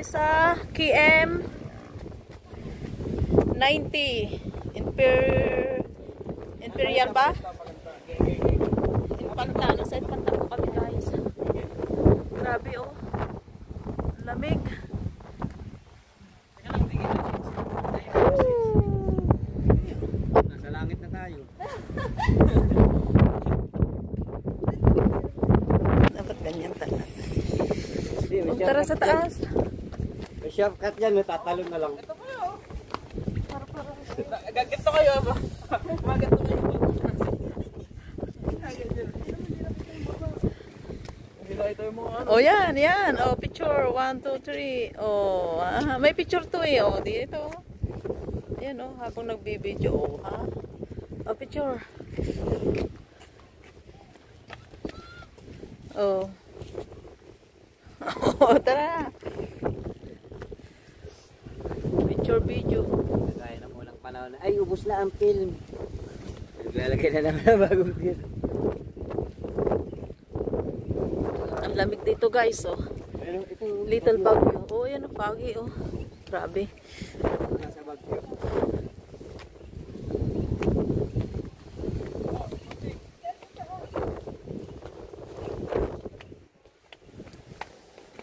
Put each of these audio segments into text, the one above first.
sa KM 90 Imperial ba? Infanta. Nasa Infanta po kami guys. Grabe oh. Lamig. Nasa langit na tayo. Dapat ganyan talaga. Tara sa taas. May shortcut yan, natatalon na lang. Gaganto kayo ba? Maganto kayo. Oh yan, yan. Oh, picture. 1, 2, 3. Oh, may picture to eh. Oh, dito. Ayan oh, habang nagbibideo. Oh, ha? Oh, picture. Oh. Oh, tara. Picture video. Kaya na mo lang panahon. Ay, ubos na ang film. Naglalagay na naman na bagong film. Ang lamig dito guys, oh. Little Baguio. Oh, yan ang foggy, oh. Grabe. Nasa Baguio.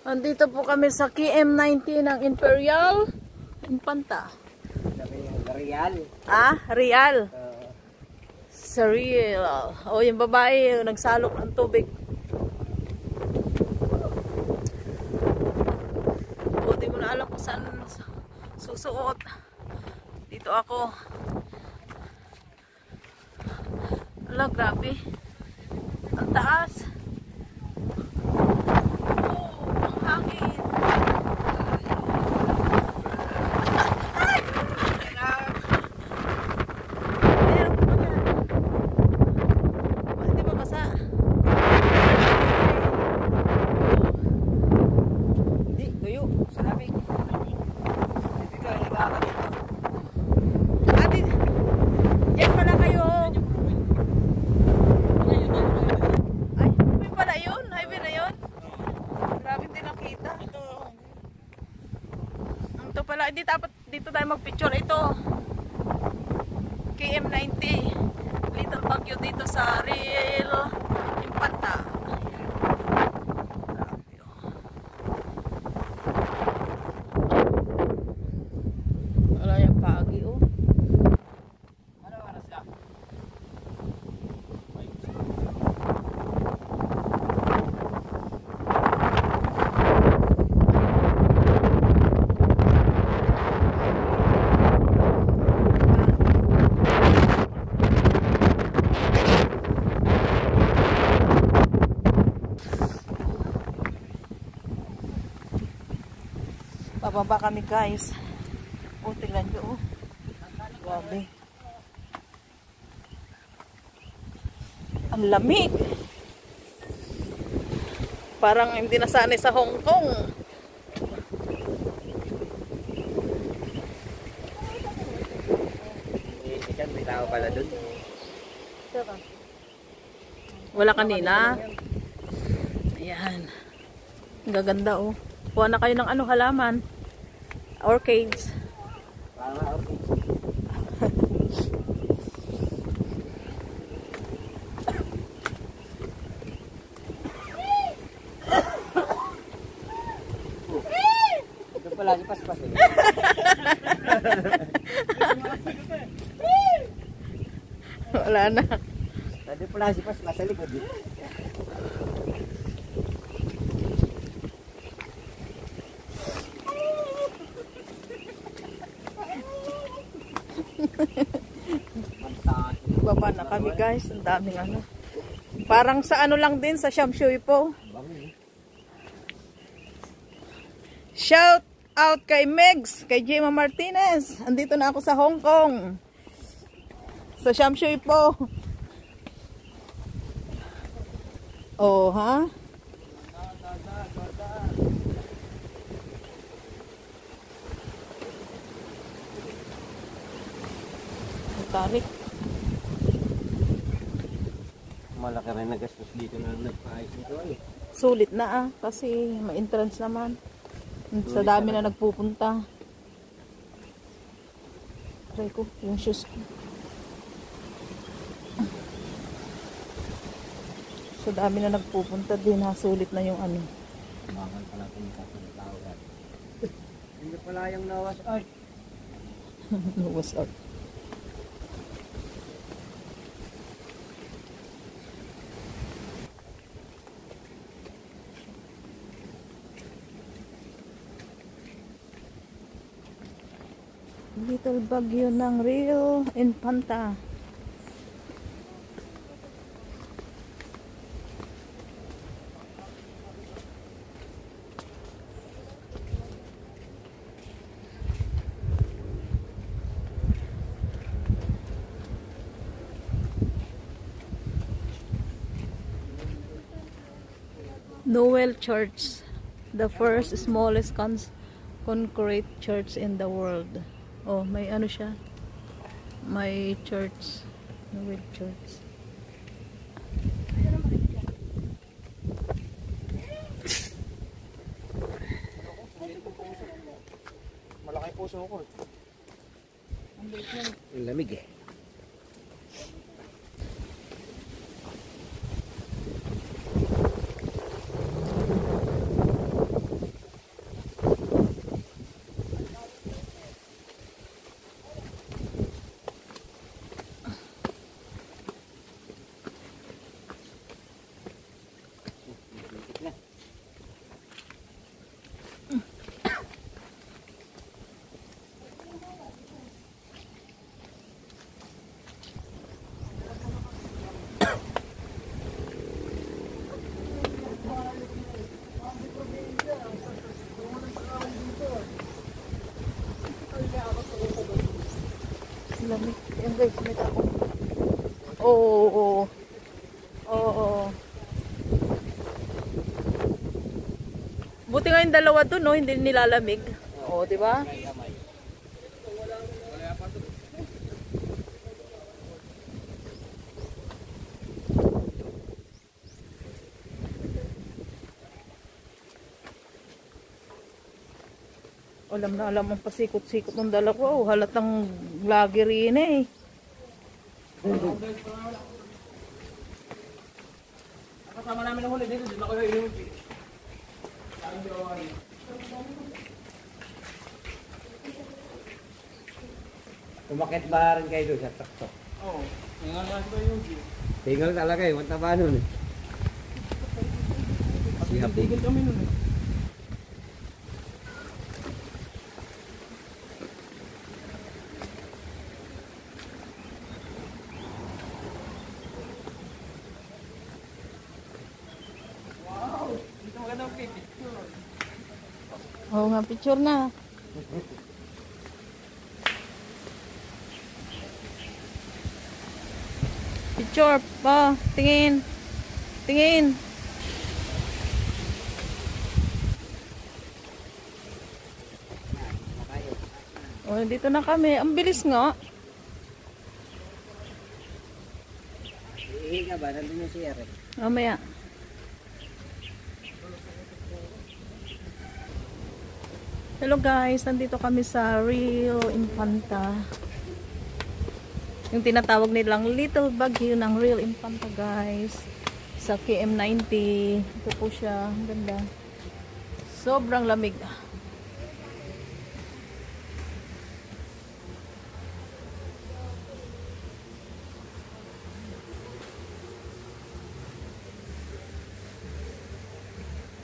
Andito po kami sa KM90 ng Imperial Infanta. Real. Ah, Real. Sa Real. Oh, yung babae nagsalok ng tubig. Oh, di mo na alam kung saan susuot. Dito ako. Ala, grabe. Ang taas. Hangin. Hindi ba basa? Hindi, tuyo. Sa lamig. Hindi ka, nag-aakit dito. Ate, yan pala kayo. Ay, highway pala yun. Highway na yun. Grabe hindi nakita. Ito pala, hindi dapat dito tayo magpicture. Ito, KM90. Little Baguio dito sa Real Infanta. Grabe, oh. Wala yung pagi, oh. Ano oras ka? Bababa kami guys. Oh, tingnan nyo, oh. Grabe. Ang lamig. Parang hindi nasanay sa Hong Kong. Ikan, may tao pala dun. Wala kanina. Ayan. Ang gaganda, oh. Kuha na kayo ng ano, halaman. Orchids. Parang okay. Ito pala, si Paspas eh. Wala na. Ito pala si Paspas sa likod eh. Baba na kami guys. Ang daming ano. Parang sa ano lang din, sa Shamshui po. Shout out kay Megs, kay Gemma Martinez. Andito na ako sa Hong Kong. Sa Shamshui po. Oh, ha? Tarik. Malaki rin na gastos dito na nagpaayos nito eh. Sulit na kasi may entrance naman. Sa dami na nagpupunta. Try ko, yung shoes ko. Sa dami na nagpupunta din, sulit na yung ano. Bakal pala kung kakalitawan. Hindi pala yung nawas art. What's up? Little Baguio ng Rio Infanta. Noel Church, the first smallest concrete church in the world. Oh, may ano siya? May church. Noel Church. Malaki puso ko. Ang lamig eh. Lamig. Yan guys, may tao. Oo. Oo. Buti nga yung dalawa doon, no? Hindi nilalamig. Oo, di ba? Alam na alam ang pasikot-sikot ng dala ko. Oh, halatang lagi rin eh. Kasama namin ang huli dito. Dito na kayo yung Tumakit ba rin kayo doon sa takto? Oo. Ngayon nga ito yung Tinggal talaga eh. Mataba nun eh. tigil kami nun eh. Oo nga, picture na. Picture pa. Tingin. Tingin. Oh, dito na kami. Ang bilis nga. Ihiga ba? Nandun yung CR eh. Mamaya. Hello guys, nandito kami sa Rio Infanta. Yung tinatawag nilang Little Baguio ng Rio Infanta guys. Sa KM90. Ito po siya. Ang ganda. Sobrang lamig.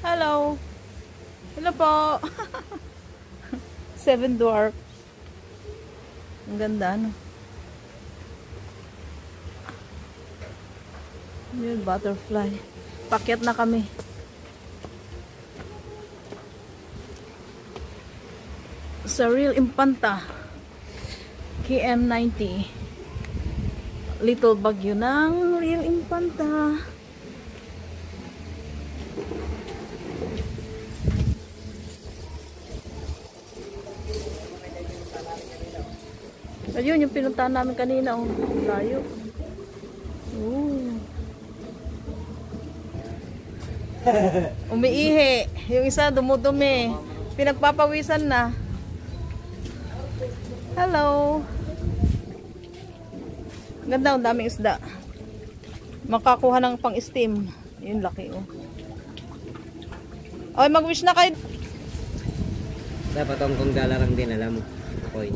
Hello. Hello po. Seven Dwarf. Ang ganda, no? Yun, butterfly. Pakyat na kami. Sa Rio Infanta. KM90. Little Baguio ng Rio Infanta. Ayun, yung pinuntahan namin kanina, oh, layo. Ooh. Umiihi. Yung isa dumudumi. Pinagpapawisan na. Hello. Ganda, ang daming isda. Makakuha ng pang-steam. Yun, laki oh. Oy, mag-wish na kayo. Dapat kung galarang din, alam mo. Ako'y.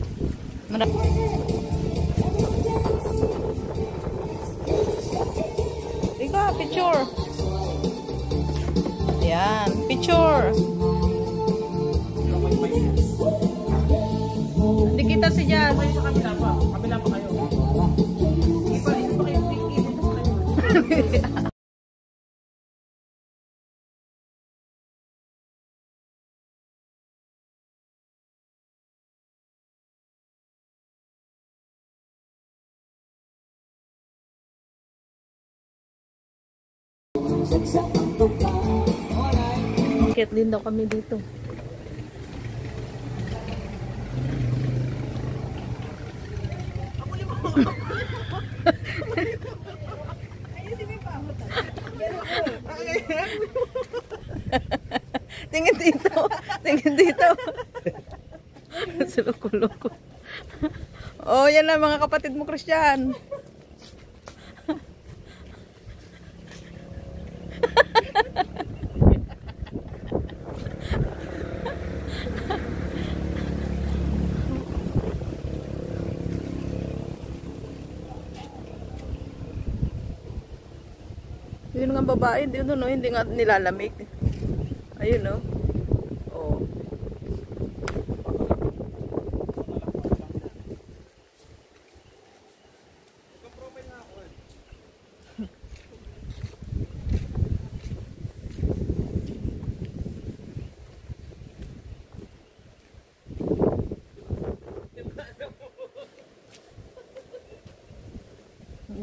Ika, picture. Yan, picture. Hindi kita si Jazz. Sa kabila pa. Kabila pa kayo. Hindi pa kayo. Hindi pa kayo. Kit din daw kami dito. Tingin dito. Tingin dito. Suloko-loko. Oh, yan na mga kapatid mo, Christian. Yun nga babae, hindi nga nilalamig. Ayun no. Oh.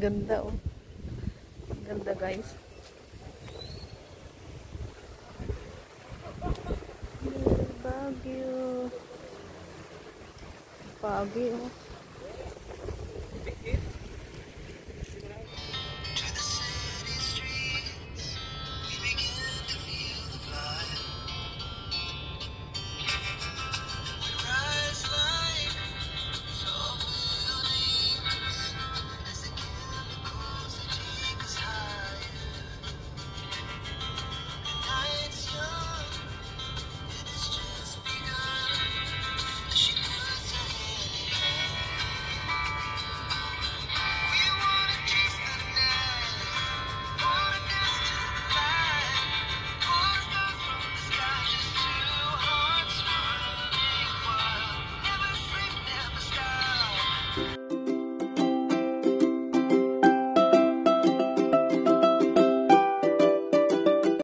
Ganda oh. Ganda guys. Baguio. Baguio. Never sleep, never stop.